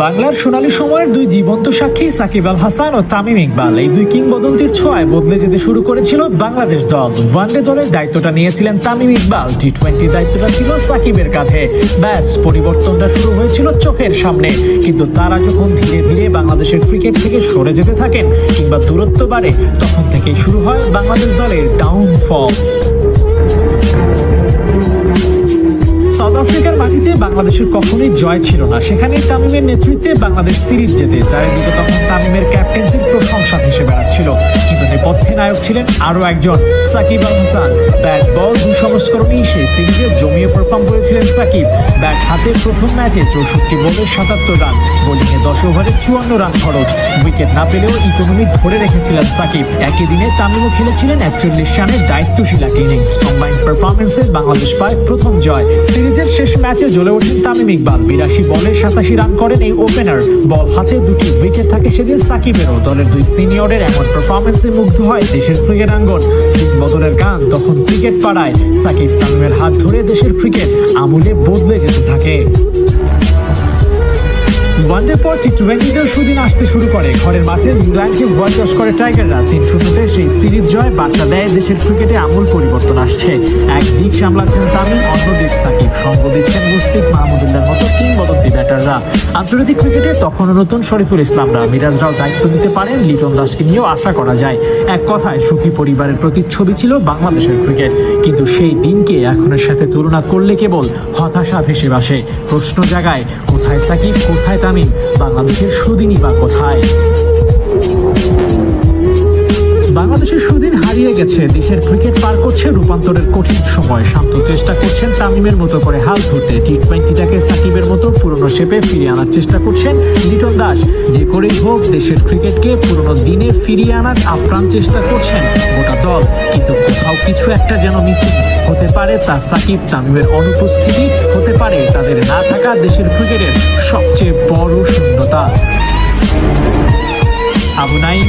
বাংলার সোনালী সময়ের দুই জীবন্ত সাক্ষী সাকিব আল হাসান ও তামিম ইকবাল, এই দুই কিংবদন্তির ছোঁয়ায় বদলে যেতে শুরু করেছিল বাংলাদেশ দল। ওয়ানডে দলের দায়িত্বটা নিয়েছিলেন তামিম ইকবাল, টি-20 দায়িত্বটা ছিল সাকিবের কাঁধে। ব্যাস, পরিবর্তনটা শুরু হয়েছিল চোখের সামনে। কিন্তু তারা যখন ধীরে ধীরে বাংলাদেশের ক্রিকেট থেকে সরে যেতে থাকেন কিংবা দূরত্ব বাড়ে, তখন থেকেই শুরু হয় বাংলাদেশ দলের ডাউনফল। সাউথ আফ্রিকার মাটিতে বাংলাদেশের কখনোই জয় ছিল না। সেখানেই তামিমের নেতৃত্বে বাংলাদেশ সিরিজ জেতে, চারিদিকে তখন তামিমের ক্যাপ্টেন্সির প্রশংসা ভেসে বেড়াচ্ছিল। কিন্তু নেপথ্যে নায়ক ছিলেন আরো একজন, সাকিব আল হাসান। ব্যাট বল দুই সংস্করণেই সেই সিরিজে জমিয়ে পারফর্ম করেছিলেন সাকিব। ব্যাট হাতে প্রথম ম্যাচে 64 বলে 77 রান, বোলিংয়ে 10 ওভারে 54 রান খরচ। উইকেট না পেলেও ইকোনমি ধরে রেখেছিলেন সাকিব। একই দিনে তামিমও খেলেছিলেন 41 রানের দায়িত্বশীল এক ইনিংস। কম্বাইন্ড পারফরমেন্সে বাংলাদেশ পায় প্রথম জয়। সিরিজের শেষ ম্যাচে জ্বলে ওঠেন তামিম ইকবাল। 82 বলে 87 রান করেন এই ওপেনার। বল হাতে দুটি উইকেট থাকে সেদিন সাকিবেরও। দলের দুই সিনিয়রের এমন পারফরমেন্সে মুগ্ধ হয় দেশের ক্রিকেট আঙ্গন। বদলের গান তখন ক্রিকেট পাড়ায়। সাকিব তামিমের হাত ধরে দেশের ক্রিকেট আমূলে বদলে যেতে থাকে। ওয়ানডে পর টি-20তেও সুদিন আসতে শুরু করে। ঘরের মাঠে ইংল্যান্ডকে হোয়াইট ওয়াশ করে টাইগাররা। 3-0-তে সেই সিরিজ জয় বার্তা দেয় দেশের ক্রিকেটে আমূল পরিবর্তন আসছে। একদিক সামলাচ্ছেন তামিম, অন্যদিক সাকিব। সঙ্গ দিচ্ছেন মুশফিক মাহমুদুল্লাহর মতো কিংবদন্তি ব্যাটাররা। আন্তর্জাতিক ক্রিকেটে তখনও নতুন শরীফুল ইসলামরা, মিরাজরাও দায়িত্ব নিতে পারেন। লিটন দাসকে নিয়েও আশা করা যায়। এক কথায় সুখী পরিবারের প্রতিচ্ছবি ছিল বাংলাদেশের ক্রিকেট। কিন্তু সেই দিনকে এখনের সাথে তুলনা করলে কেবল হতাশা ভেসে আসে। প্রশ্ন জাগায়, কোথায় সাকিব, কোথায় তামিম? বাংলাদেশের সুদিনই বা কোথায়? বাংলাদেশের সুদিন হারিয়ে গেছে। দেশের ক্রিকেট পার করছে রূপান্তরের কঠিন সময়। শান্ত চেষ্টা করছেন তামিমের মতো করে হাল ধরতে। টি-20টাকে সাকিবের মতো পুরনো শেপে ফিরিয়ে আনার চেষ্টা করছেন লিটন দাস। যে করেই হোক দেশের ক্রিকেটকে পুরনো দিনে ফিরিয়ে আনার আপ্রাণ চেষ্টা করছেন গোটা দল। কিন্তু কোথাও কিছু একটা যেন মিসিং। হতে পারে তা সাকিব তামিমের অনুপস্থিতি, হতে পারে তাদের না থাকা দেশের ক্রিকেটের সবচেয়ে বড় শূন্যতা। আবু নাইম,